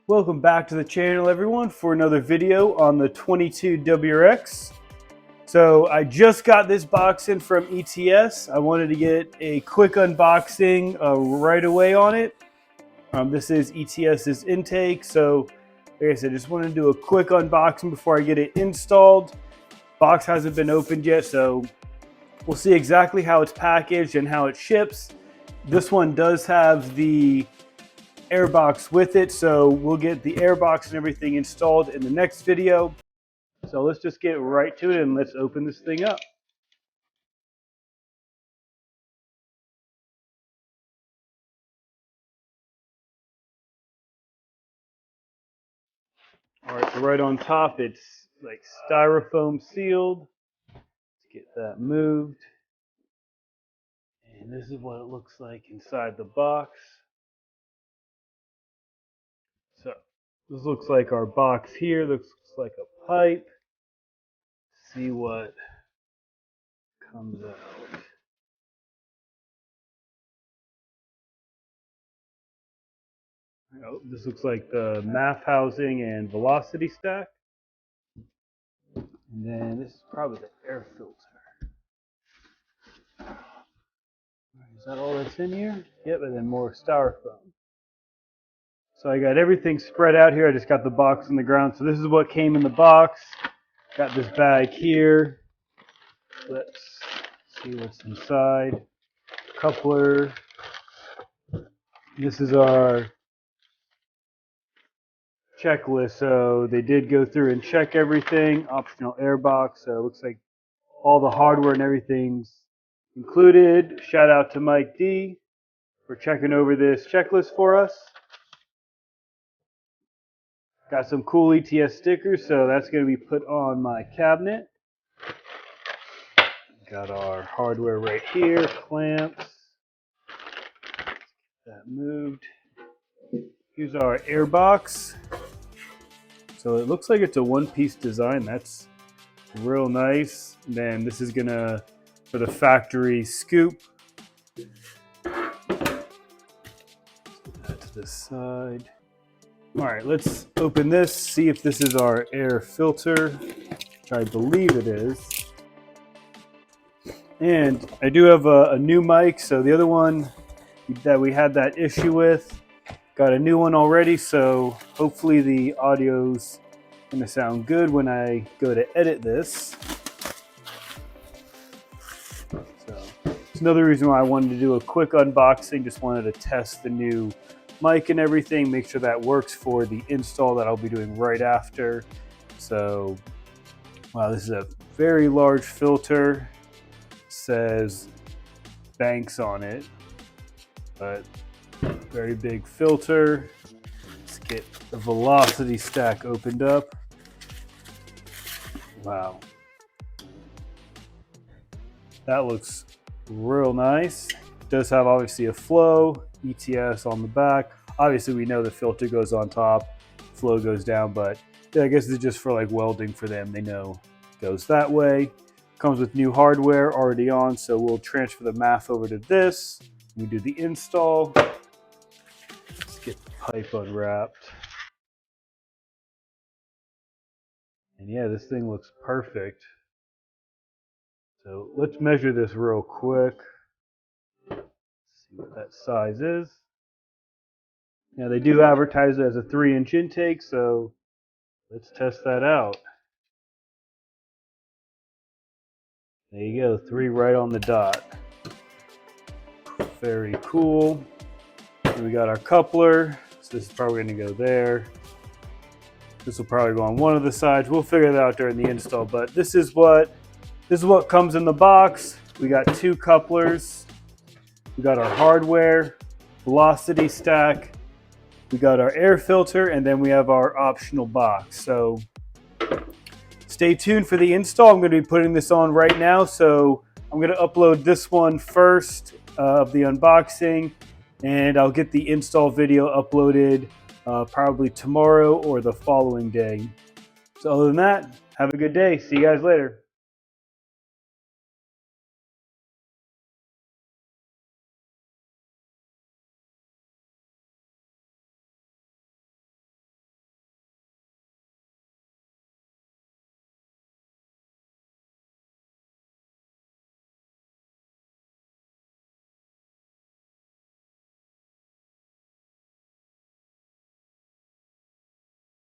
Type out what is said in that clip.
Welcome back to the channel, everyone, for another video on the 22 WRX. So I just got this box in from ETS. I wanted to get a quick unboxing right away on it. This is ETS's intake. So like I said, just wanted to do a quick unboxing before I get it installed. Box hasn't been opened yet, so we'll see exactly how it's packaged and how it ships. This one does have the Airbox with it, so we'll get the Airbox and everything installed in the next video. So let's just get right to it and let's open this thing up. All right, so right on top it's like styrofoam sealed. Let's get that moved. And this is what it looks like inside the box. So this looks like our box here. Looks like a pipe. See what comes out. Oh, this looks like the MAF housing and velocity stack. And then this is probably the air filter. Is that all that's in here? Yep, and then more styrofoam. So I got everything spread out here. I just got the box on the ground. So this is what came in the box. Got this bag here. Let's see what's inside. Coupler. This is our checklist. So they did go through and check everything. Optional Airbox. So it looks like all the hardware and everything's included. Shout out to Mike D for checking over this checklist for us. Got some cool ETS stickers, so that's going to be put on my cabinet. Got our hardware right here, clamps. That moved. Here's our Airbox. So it looks like it's a one-piece design. That's real nice. And then this is gonna for the factory scoop. Put that to the side. All right, let's open this, see if this is our air filter, which I believe it is. And I do have a new mic, so the other one that we had that issue with, got a new one already, so hopefully the audio's gonna sound good when I go to edit this. So it's another reason why I wanted to do a quick unboxing, just wanted to test the new mic and everything, make sure that works for the install that I'll be doing right after. So, wow, this is a very large filter. It says Banks on it, but very big filter. Let's get the velocity stack opened up. Wow. That looks real nice. It does have obviously a flow, ETS on the back. Obviously we know the filter goes on top, flow goes down, but I guess it's just for like welding for them. They know it goes that way. Comes with new hardware already on, so we'll transfer the MAF over to this. We do the install. Let's get the pipe unwrapped. And yeah, this thing looks perfect. So let's measure this real quick. See what that size is. Now they do advertise it as a 3-inch intake, so let's test that out. There you go, 3 right on the dot. Very cool. And we got our coupler, so this is probably going to go there. This will probably go on one of the sides. We'll figure that out during the install, but this is what comes in the box. We got 2 couplers. We got our hardware, velocity stack. We got our air filter, and then we have our optional box. So stay tuned for the install. I'm going to be putting this on right now. So I'm going to upload this one first of the unboxing, and I'll get the install video uploaded probably tomorrow or the following day. So other than that, have a good day. See you guys later.